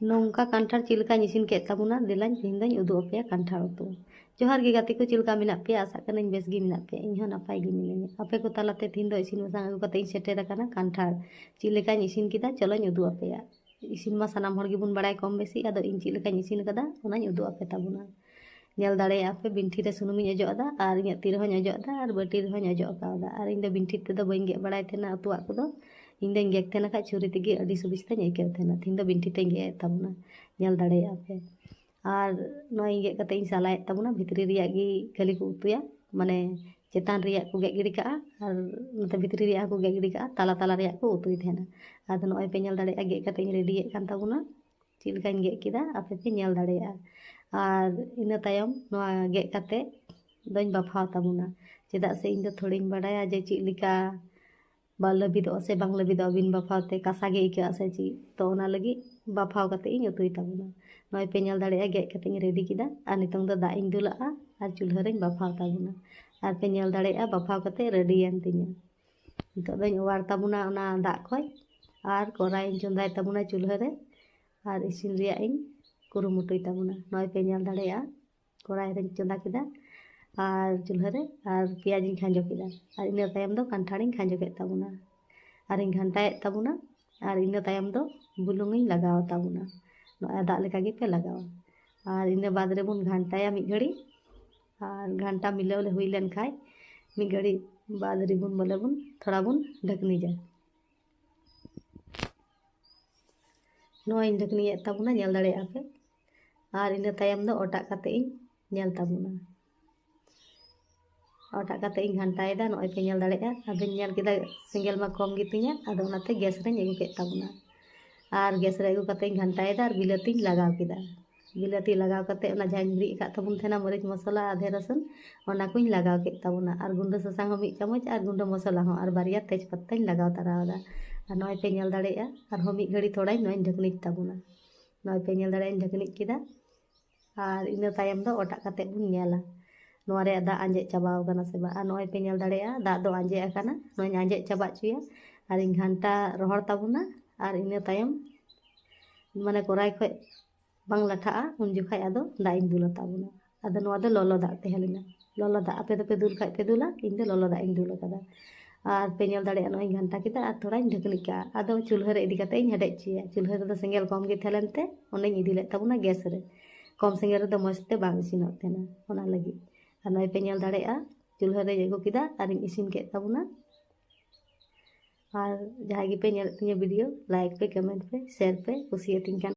नौका कांठार चिलका इसिन के तबुना दिलाñ तेहेñ दोñ उदुग आपेया कांठार उतु। जोहार गे गाते को चिलका मेना पे आशा करें बेस गे मेना पे इन नपाय गे मिनाña आपे को तालाते तेहेñ दो इसिन बासांग आगु कते सेटेर आकाना कांठार चेद लेकाñ इसिन केदा चलोñ उदुग आपेया। इसिन मा सानाम हर गेबुन बाड़ाय कम बेसी आदो इन चेद लेकाñ इसिन कदा ओनाñ उदुग आपे ताबुना। नेल दाड़ेया पे बिंठी रे सुनुमिñ अजो अदा आर इᱧaᱜ ती रहोñ अजो अदा आर बाटी रहोñ अजो अकावदा आर इन दो बिंठी तेदो बाñ गेग बाड़ाय तेना उतुआग कोदो इन दोñ गेग तेना खाय छुरी तेगे अडी सुबिस्ताñ आइकाव तेना तेहेñ दो बिंठी तेñ गेग ताबुना नेल दाड़ेया पे। आर नोय गेग कते इन सालाय ताबुना भितरी रिया गी खाली को उतुया माने चेतान रिया को गेग गिड़ी काआ आर नते भितरी रिया को गेग गिड़ी काआ ताला ताला रिया को उतुय तेना। आदो नोय पे नेल दाड़ेया गेग कते इन रेडी एड कान ताबुना चेद लेकाñ गेग केदा आपे पे नेल दाड़ेया। आर इना तायम नोआ गेग कते दोñ बाफाव ताबुना चेदा से इन दो थोड़ीñ बाड़ाया जे चेद लेका बा लबिदोग से बांग लबिदोग बिन बाफावते कासा गे आइकाव से चेद तो ओना लगी बाफाव कते इन उतुय ताबुना। नोय पे नेल दाड़ेया गेग कते इन रेडी केदा आर नितोंग दो दाग इन दुलाआ आर चुल्हा रेñ बाफाव ताबुना आर पे नेल दाड़ेया बाफाव कते रेडीयेन तिña। नितोग दोñ ओवार ताबुना ओना दाग खोज आर कड़ाई इन चोंदाय ताबुना चुल्हा रे आर इसिन रिया इन कुरुमुटुय ताबुना। नोय पे नेल दाड़ेया कड़ाई रेñ चोंदा केदा आर चुल्हा रे आर पेंयाज इन खांजो केदा आर इना तायम दो कांठार इन खांजो केद ताबुना आर इन घांटायेद ताबुना आर इना तायम दो बुलुंग इन लगाव ताबुना नोय दाग लेका गे पे लगावा। आर इना बाद रे बुन घांटाया मिद घड़ी आर घांटा मिलाव ले हुई लेन खाय मिद घड़ी बाद रे बुन बोले बुन थोड़ा बुन ढकनीजा। नोय इन ढकनीयेद ताबुना नेल दाड़ेया पे आर इना तायम दो ओटाक कते इन नेल ताबुना। ओटाक कते इन घांटायेदा नोय पे नेल दाड़ेया आदोñ नेल केदा सेंगेल मा कम गेतिña आदो ओनाते गैस रेñ आगु केद ताबुना आर गैस रे आगु कते इन घांटायेदा आर बिलातिñ लगाव केदा। बिलाति लगाव कते ओना जाहाñ रिद आकाद ताबुन थेना मरीच मसला आधे रसुन ओना कोñ लगाव केद ताबुना आर गुंडा सासांग हो मिद चामच आर गुंडा मसला हो आर बारिया तेज पत्ताñ लगाव तरावदा। आर नोय पे नेल दाड़ेया आर हो मिद घड़ी थोड़ाñ नोय ढकनीज ताबुना। नोय पे नेल दाड़ेया ढकनीज केदा आर इना तायम दो ओटाक कते बुन नेला नोआ रे दाग आंजेद चाबाव काना से बा। आर नोय पे नेल दाड़ेया दाग दो आंजेद आकाना नोय आंजेद चाबा चुया आर इन घांटा रोहड़ ताबुना आर इना तायम माने कड़ाई खोज बांग लाठाआ उन जोखाय आदो दाग इन दुला ताबुना। आदो नोआ दो ललो दाग तहें लेना ललो दाग आपे दोपे दुल खाय पे दुला इन दो ललो दाग इन दुल आकादा। आर पे नेल दाड़ेया नोय घांटा केदा आर थोड़ाñ ढकनी काआ आदो चुल्हा रे इदी कते इन हेडेज चुया। चुल्हा रे दो सेंगेल कम गे थेलेनते ओनेñ इदी लेद ताबुना गैस रे कम सेंगेल रे दो मजते बांग इसिनोग तेना ओना लगी। आर नोय पे नेल दाड़ेया चुल्हा रे आगु केदा आर इन इसिन केद ताबुना। आर जहां गे पे नेल तिña वीडियो लाइक पे कमेंट पे शेयर पे कुसियातिñ खान